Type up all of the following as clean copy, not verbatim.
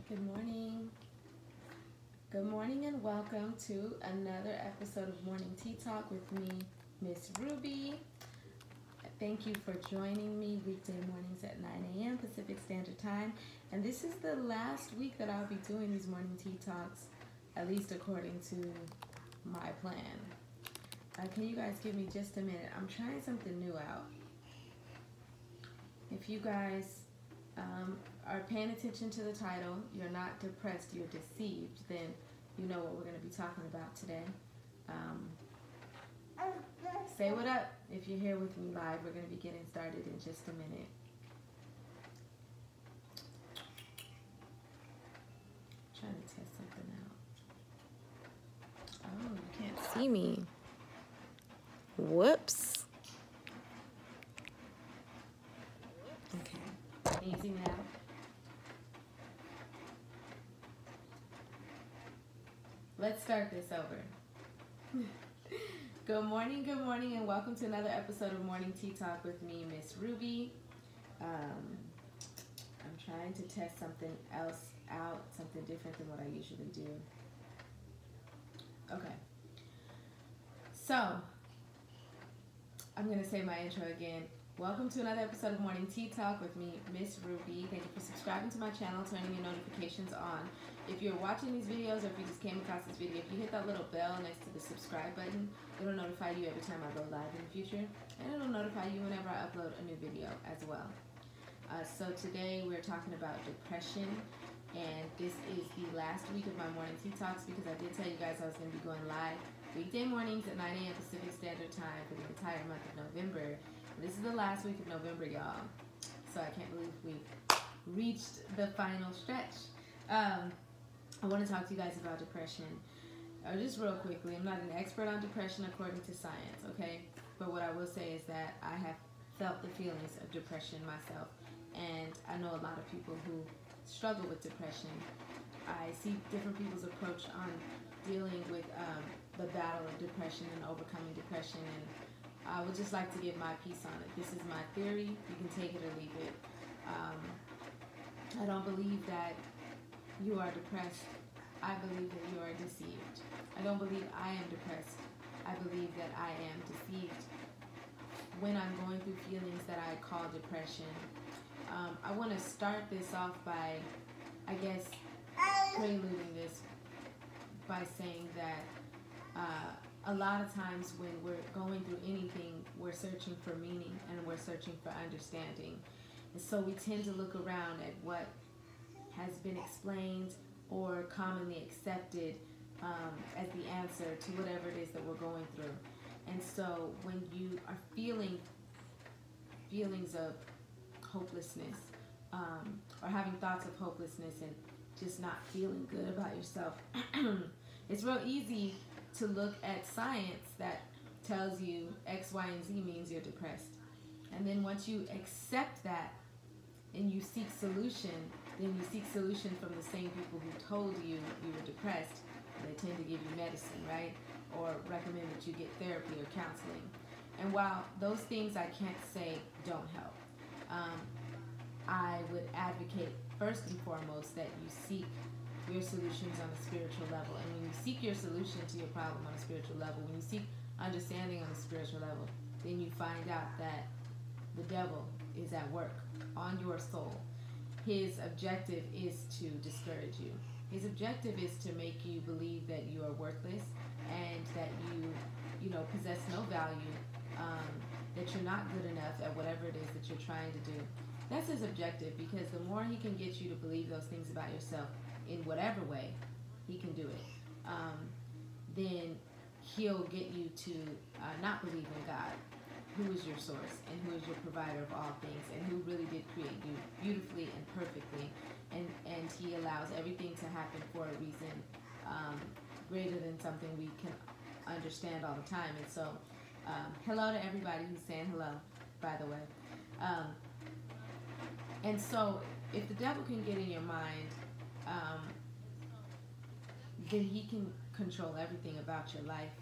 Good morning. Good morning and welcome to another episode of Morning Tea Talk with me, Miss Ruby. Thank you for joining me weekday mornings at 9 a.m. Pacific Standard Time. And this is the last week that I'll be doing these morning tea talks, at least according to my plan. Can you guys give me just a minute? I'm trying something new out. If you guys are paying attention to the title, you're not depressed, you're deceived, then you know what we're going to be talking about today. Say what up if you're here with me live. We're going to be getting started in just a minute. Trying to test something out. Oh, you can't see me. Whoops. Okay. Can you see me now? Let's start this over. Good morning, and welcome to another episode of Morning Tea Talk with me, Miss Ruby. I'm trying to test something else out, something different than what I usually do. Okay. So, I'm going to say my intro again. Welcome to another episode of Morning Tea Talk with me, Miss Ruby. Thank you for subscribing to my channel, turning your notifications on. If you're watching these videos or if you just came across this video, if you hit that little bell next to the subscribe button, it'll notify you every time I go live in the future. And it'll notify you whenever I upload a new video as well. So today we're talking about depression. And this is the last week of my Morning Tea Talks because I did tell you guys I was going to be going live weekday mornings at 9 a.m. Pacific Standard Time for the entire month of November. This is the last week of November, y'all. So I can't believe we've reached the final stretch. I want to talk to you guys about depression. Just real quickly, I'm not an expert on depression according to science, okay? But what I will say is that I have felt the feelings of depression myself. And I know a lot of people who struggle with depression. I see different people's approach on dealing with the battle of depression and overcoming depression, and I would just like to give my piece on it. This is my theory. You can take it or leave it. I don't believe that you are depressed. I believe that you are deceived. I don't believe I am depressed. I believe that I am deceived when I'm going through feelings that I call depression. I want to start this off by, I guess, preluding this by saying that a lot of times when we're going through anything, we're searching for meaning and we're searching for understanding. And so we tend to look around at what has been explained or commonly accepted as the answer to whatever it is that we're going through. And so when you are feeling feelings of hopelessness or having thoughts of hopelessness and just not feeling good about yourself, it's real easy to look at science that tells you X, Y, and Z means you're depressed. And then once you accept that and you seek solution, then you seek solution from the same people who told you you were depressed. They tend to give you medicine, right? Or recommend that you get therapy or counseling. And while those things I can't say don't help, I would advocate first and foremost that you seek your solutions on a spiritual level. And when you seek your solution to your problem on a spiritual level, when you seek understanding on a spiritual level, then you find out that the devil is at work on your soul. His objective is to discourage you. His objective is to make you believe that you are worthless and that you possess no value, that you're not good enough at whatever it is that you're trying to do. That's his objective, because the more he can get you to believe those things about yourself in whatever way he can do it, then he'll get you to not believe in God, who is your source and who is your provider of all things and who really did create you beautifully and perfectly, and he allows everything to happen for a reason greater than something we can understand all the time. And so hello to everybody who's saying hello, by the way. And so if the devil can get in your mind, then he can control everything about your life.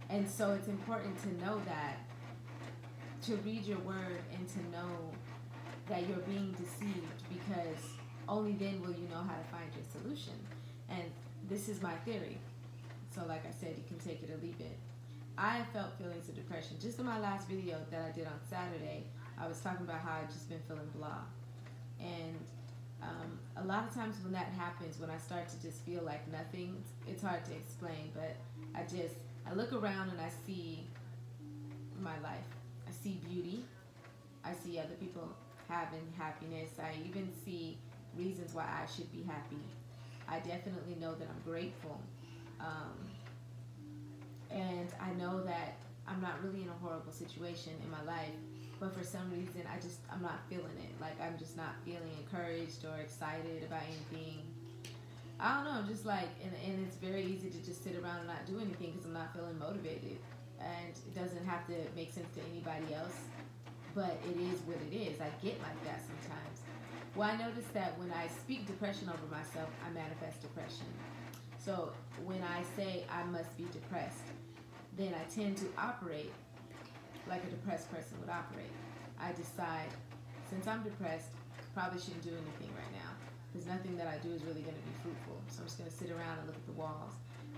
And so it's important to know that, to read your word and to know that you're being deceived, because only then will you know how to find your solution. And this is my theory. So like I said, you can take it or leave it. I have felt feelings of depression. Just in my last video that I did on Saturday, I was talking about how I've just been feeling blah. And a lot of times when that happens, when I start to just feel like nothing, it's hard to explain, but I look around and I see my life. I see beauty. I see other people having happiness. I even see reasons why I should be happy. I definitely know that I'm grateful. And I know that I'm not really in a horrible situation in my life, but for some reason I'm not feeling it. Like I'm just not feeling encouraged or excited about anything. I don't know, just like, and it's very easy to just sit around and not do anything because I'm not feeling motivated. And it doesn't have to make sense to anybody else, but it is what it is. I get like that sometimes. Well, I noticed that when I speak depression over myself, I manifest depression. So when I say I must be depressed, then I tend to operate like a depressed person would operate. I decide, since I'm depressed, probably shouldn't do anything right now because nothing that I do is really going to be fruitful. So I'm just going to sit around and look at the walls.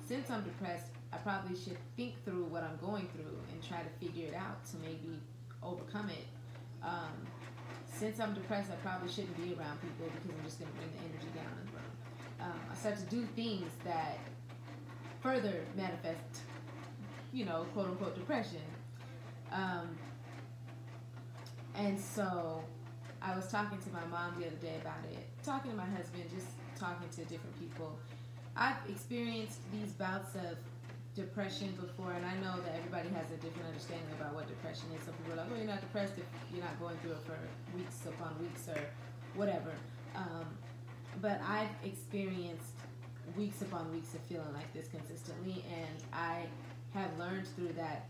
Since I'm depressed, I probably should think through what I'm going through and try to figure it out to maybe overcome it. Since I'm depressed, I probably shouldn't be around people because I'm just going to bring the energy down in the room. I start to do things that further manifest, quote unquote depression. And so I was talking to my mom the other day about it, talking to my husband, just talking to different people. I've experienced these bouts of depression before, and I know that everybody has a different understanding about what depression is. Some people are like, well, you're not depressed if you're not going through it for weeks upon weeks or whatever. But I've experienced weeks upon weeks of feeling like this consistently, and I have learned through that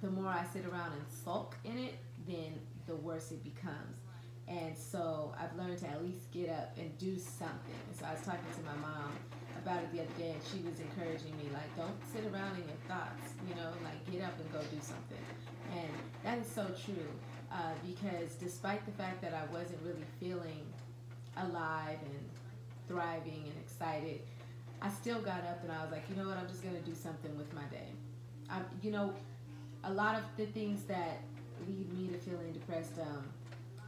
the more I sit around and sulk in it, then the worse it becomes. And so I've learned to at least get up and do something. And so I was talking to my mom about it the other day, and she was encouraging me, like, don't sit around in your thoughts, like get up and go do something. And that is so true, because despite the fact that I wasn't really feeling alive and thriving and excited, I still got up and I was like, you know what, I'm just going to do something with my day. A lot of the things that lead me to feeling depressed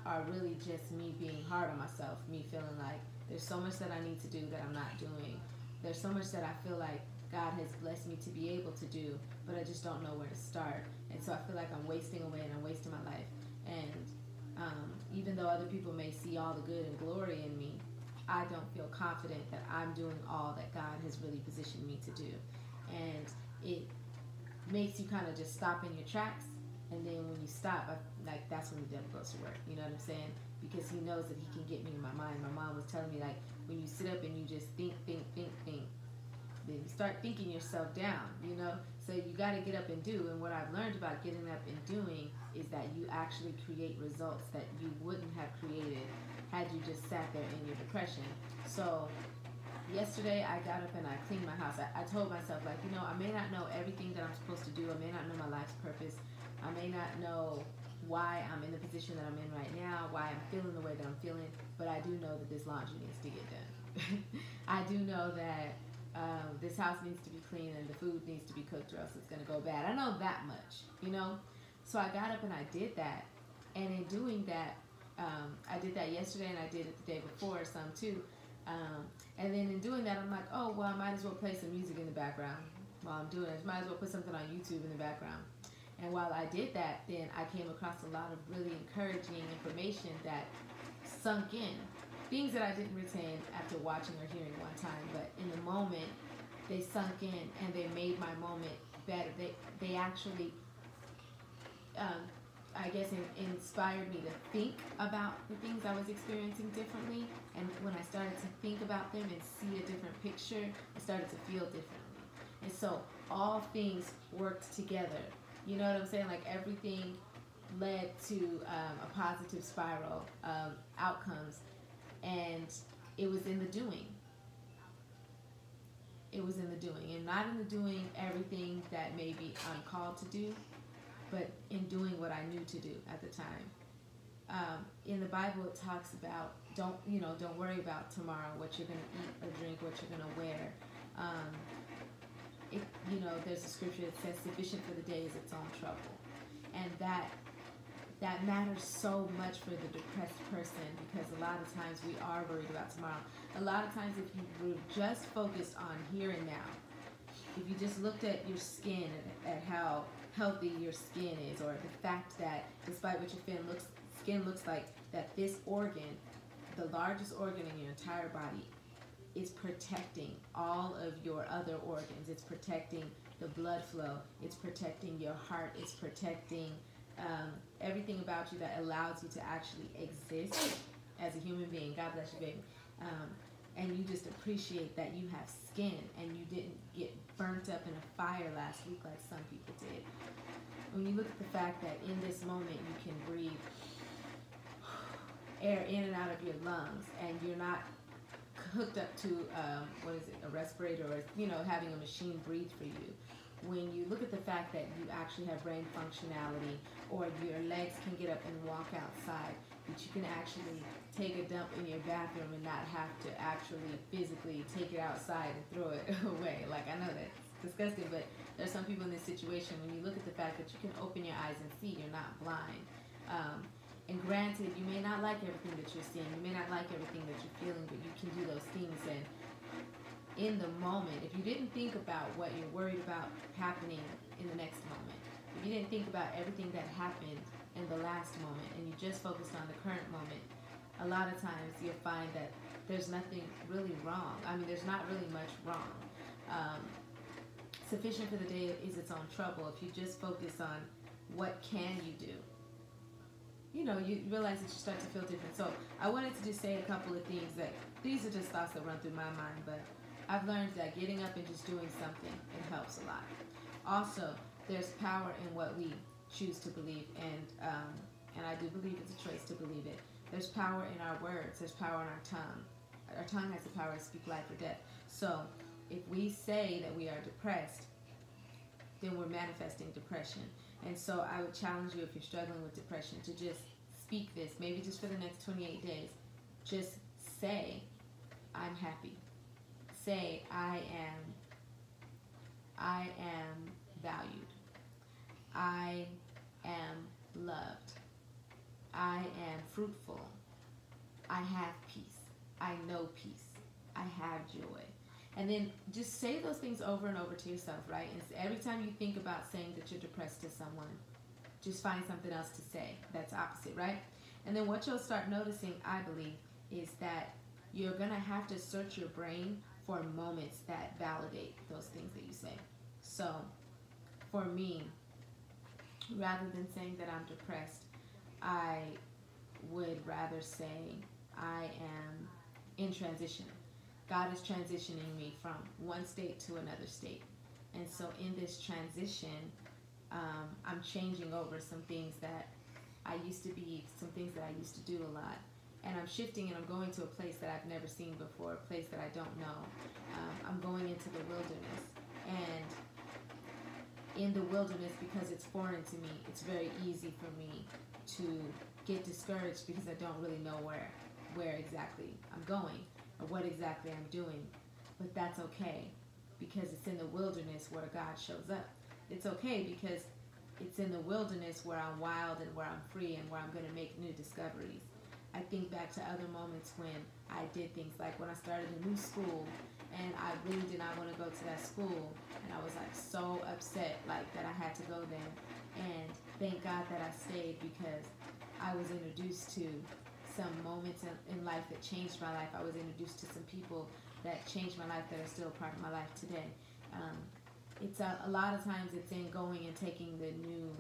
are really just me being hard on myself, me feeling like there's so much that I need to do that I'm not doing. There's so much that I feel like God has blessed me to be able to do, but I just don't know where to start. And so I feel like I'm wasting away and I'm wasting my life. And even though other people may see all the good and glory in me, I don't feel confident that I'm doing all that God has really positioned me to do. And it makes you kind of just stop in your tracks. And then when you stop, that's when the devil goes to work. You know what I'm saying? Because he knows that he can get me in my mind. My mom was telling me, like, when you sit up and you just think, then you start thinking yourself down, So you got to get up and do. And what I've learned about getting up and doing is that you actually create results that you wouldn't have created had you just sat there in your depression. So yesterday I got up and I cleaned my house. I told myself, like, I may not know everything that I'm supposed to do. I may not know my life's purpose. I may not know why I'm in the position that I'm in right now, why I'm feeling the way that I'm feeling, but I do know that this laundry needs to get done. I do know that this house needs to be clean and the food needs to be cooked or else it's going to go bad. I know that much, So I got up and I did that. And in doing that, I did that yesterday and I did it the day before some too. And then in doing that, I'm like, oh, well, I might as well play some music in the background while I'm doing it. Might as well put something on YouTube in the background. And while I did that, then I came across a lot of really encouraging information that sunk in. Things that I didn't retain after watching or hearing one time, but in the moment, they sunk in and they made my moment better. They actually, I guess, inspired me to think about the things I was experiencing differently. And when I started to think about them and see a different picture, I started to feel differently. And so all things worked together. You know what I'm saying? Like everything led to a positive spiral of outcomes. And it was in the doing. It was in the doing. And not in the doing everything that maybe I'm called to do, but in doing what I knew to do at the time. In the Bible, it talks about don't worry about tomorrow, what you're going to eat or drink, what you're going to wear. Um, there's a scripture that says, "Sufficient for the day is its own trouble," and that matters so much for the depressed person, because a lot of times we are worried about tomorrow. A lot of times, if you were just focused on here and now, if you just looked at your skin, at how healthy your skin is, or the fact that despite what your skin looks like, that this organ, the largest organ in your entire body, is protecting all of your other organs. It's protecting the blood flow. It's protecting your heart. It's protecting everything about you that allows you to actually exist as a human being. God bless you, baby. And you just appreciate that you have skin and you didn't get burnt up in a fire last week like some people did. When you look at the fact that in this moment you can breathe air in and out of your lungs, and you're not hooked up to a respirator, or having a machine breathe for you. When you look at the fact that you actually have brain functionality, or your legs can get up and walk outside, that you can actually take a dump in your bathroom and not have to actually physically take it outside and throw it away. Like, I know that's disgusting, but there's some people in this situation. When you look at the fact that you can open your eyes and see, you're not blind. And granted, you may not like everything that you're seeing, you may not like everything that you're feeling, but you can do those things. And in the moment, if you didn't think about what you're worried about happening in the next moment, if you didn't think about everything that happened in the last moment, and you just focused on the current moment, a lot of times you'll find that there's nothing really wrong. I mean, there's not really much wrong. Sufficient for the day is its own trouble. If you just focus on what can you do, you realize that you start to feel different. So I wanted to just say a couple of things these are just thoughts that run through my mind, but I've learned that getting up and just doing something, it helps a lot. Also, there's power in what we choose to believe, and I do believe it's a choice to believe it. There's power in our words. There's power in our tongue. Our tongue has the power to speak life or death. So if we say that we are depressed, then we're manifesting depression. And so I would challenge you, if you're struggling with depression, to just speak this, maybe just for the next 28 days. Just say, I'm happy. Say, I am valued. I am loved. I am fruitful. I have peace. I know peace. I have joy. And then just say those things over and over to yourself, right? And every time you think about saying that you're depressed to someone, just find something else to say that's opposite, right? And then what you'll start noticing, I believe, is that you're going to have to search your brain for moments that validate those things that you say. So for me, rather than saying that I'm depressed, I would rather say I am in transition. God is transitioning me from one state to another state. And so in this transition, I'm changing over some things that I used to be, some things that I used to do a lot. And I'm shifting, and I'm going to a place that I've never seen before, a place that I don't know. I'm going into the wilderness. And in the wilderness, because it's foreign to me, it's very easy for me to get discouraged because I don't really know where exactly I'm going or what exactly I'm doing. But that's okay, because it's in the wilderness where God shows up. It's okay because it's in the wilderness where I'm wild and where I'm free and where I'm going to make new discoveries. I think back to other moments when I did things like when I started a new school and I really did not want to go to that school, and I was like so upset like that I had to go there. And thank God that I stayed, because I was introduced to some moments in life that changed my life. I was introduced to some people that changed my life that are still a part of my life today. It's a lot of times it's in going and taking the new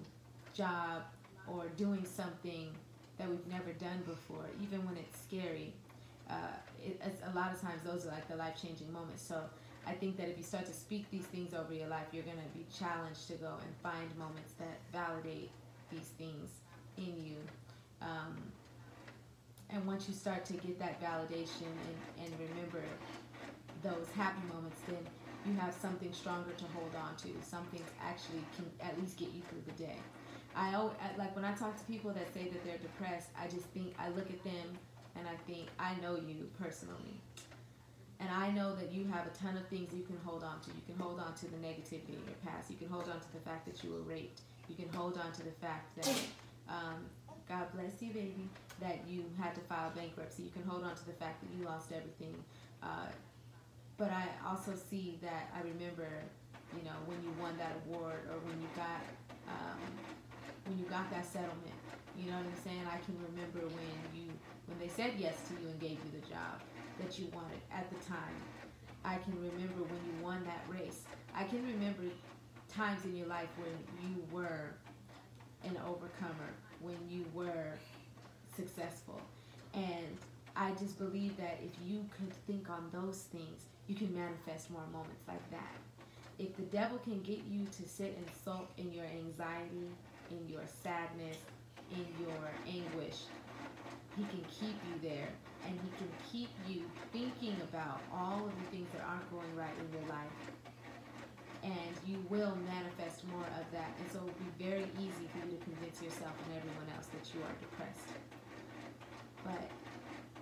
job or doing something that we've never done before, even when it's scary. It's a lot of times those are like the life-changing moments. So I think that if you start to speak these things over your life, you're going to be challenged to go and find moments that validate these things in you. And once you start to get that validation and remember those happy moments, then you have something stronger to hold on to. Something actually can at least get you through the day. Like when I talk to people that say that they're depressed, I just think, I look at them and I think, I know you personally. And I know that you have a ton of things you can hold on to. You can hold on to the negativity in your past. You can hold on to the fact that you were raped. You can hold on to the fact that, God bless you, baby, that you had to file bankruptcy. You can hold on to the fact that you lost everything. But I also see that, I remember, you know, when you won that award, or when you got that settlement. You know what I'm saying? I can remember when they said yes to you and gave you the job that you wanted at the time. I can remember when you won that race. I can remember times in your life when you were an overcomer, when you were successful. And I just believe that if you could think on those things, you can manifest more moments like that. If the devil can get you to sit and sulk in your anxiety, in your sadness, in your anguish, he can keep you there, and he can keep you thinking about all of the things that aren't going right in your life, and you will manifest more of that. And so it will be very easy for you to convince yourself and everyone else that you are depressed. But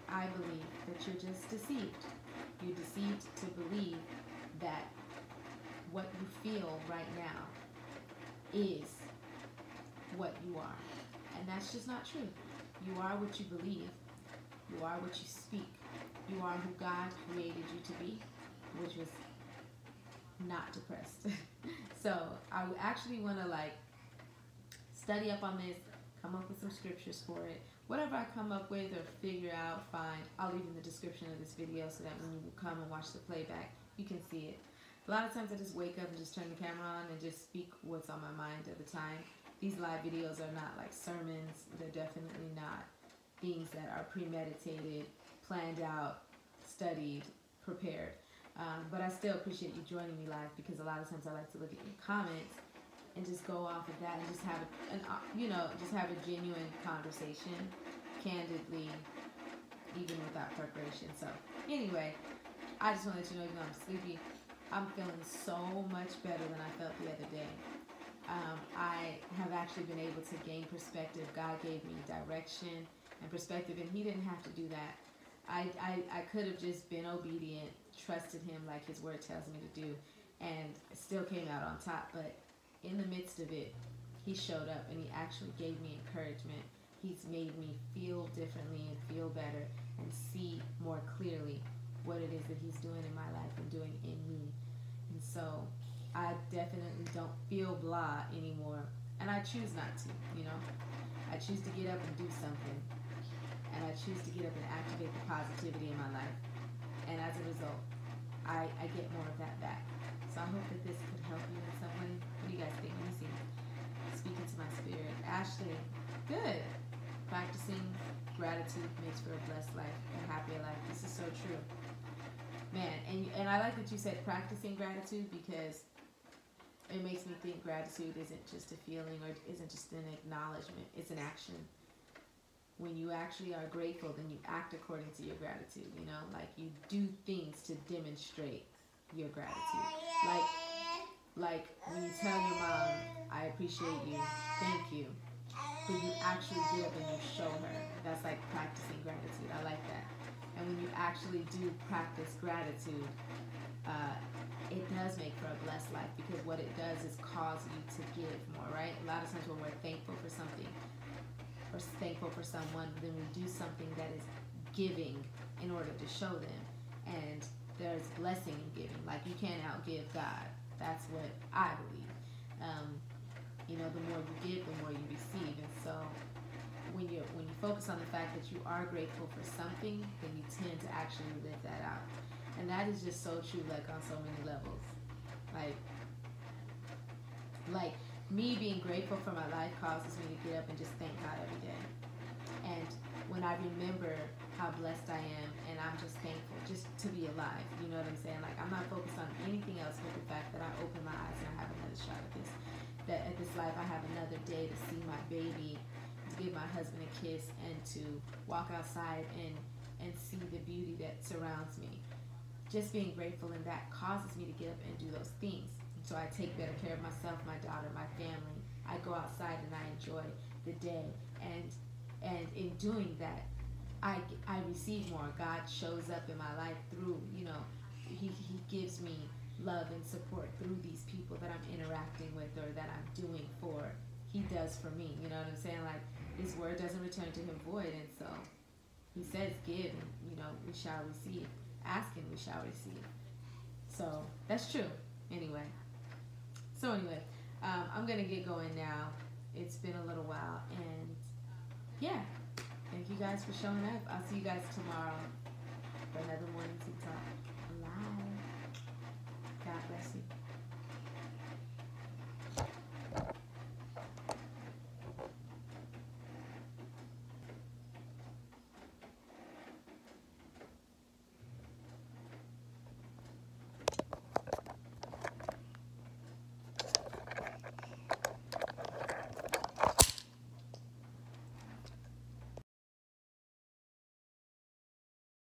I believe that you're just deceived. You're deceived to believe that what you feel right now is what you are. And that's just not true. You are what you believe. You are what you speak. You are who God created you to be, which was not depressed. So I actually want to study up on this, come up with some scriptures for it. Whatever I come up with or figure out, fine. I'll leave in the description of this video so that when you come and watch the playback, you can see it. A lot of times I just wake up and just turn the camera on and just speak what's on my mind at the time. These live videos are not like sermons. They're definitely not things that are premeditated, planned out, studied, prepared. But I still appreciate you joining me live, because a lot of times I like to look at your comments and just go off of that and just have just have a genuine conversation, candidly, even without preparation. So anyway, I just want to let you know, even though I'm sleepy, I'm feeling so much better than I felt the other day. I have actually been able to gain perspective. God gave me direction and perspective, and he didn't have to do that. I could have just been obedient, trusted him like his word tells me to do, and still came out on top. But in the midst of it, he showed up and he actually gave me encouragement. He's made me feel differently and feel better and see more clearly what it is that he's doing in my life and doing in me. And so I definitely don't feel blah anymore, and I choose not to, I choose to get up and do something, and I choose to get up and activate the positivity in my life, and as a result, I get more of that back. So I hope that this could help you in some way. What do you guys think? Let me see. Speaking to my spirit. Ashley, good. Practicing gratitude makes for a blessed life, a happier life. This is so true. Man, and I like that you said practicing gratitude, because it makes me think gratitude isn't just a feeling or isn't just an acknowledgement. It's an action. When you actually are grateful, then you act according to your gratitude, like you do things to demonstrate your gratitude. Like when you tell your mom, I appreciate you, thank you, but you actually get up and you show her. That's like practicing gratitude. I like that. And when you actually do practice gratitude, it does make for a blessed life, because what it does is cause you to give more, right? A lot of times when we're thankful for something or thankful for someone, then we do something that is giving in order to show them. And there's blessing in giving. Like, you can't outgive God. That's what I believe. The more you give, the more you receive. And so when you focus on the fact that you are grateful for something, then you tend to actually live that out. And that is just so true, like on so many levels. Like me being grateful for my life causes me to get up and just thank God every day. And when I remember how blessed I am, and I'm just thankful just to be alive, you know what I'm saying? Like, I'm not focused on anything else but the fact that I open my eyes and I have another shot at this. That at this life I have another day to see my baby, to give my husband a kiss, and to walk outside and see the beauty that surrounds me. Just being grateful in that causes me to get up and do those things. So I take better care of myself, my daughter, my family. I go outside and I enjoy the day, and in doing that, I receive more. God shows up in my life through, he gives me love and support through these people that I'm interacting with or that I'm doing for. He does for me. You know what I'm saying? Like, his word doesn't return to him void, and so he says, give, and we shall receive. Ask and we shall receive. So that's true. Anyway. I'm gonna get going now. It's been a little while, and yeah, thank you guys for showing up. I'll see you guys tomorrow for another Morning Tea Talk live. God bless you.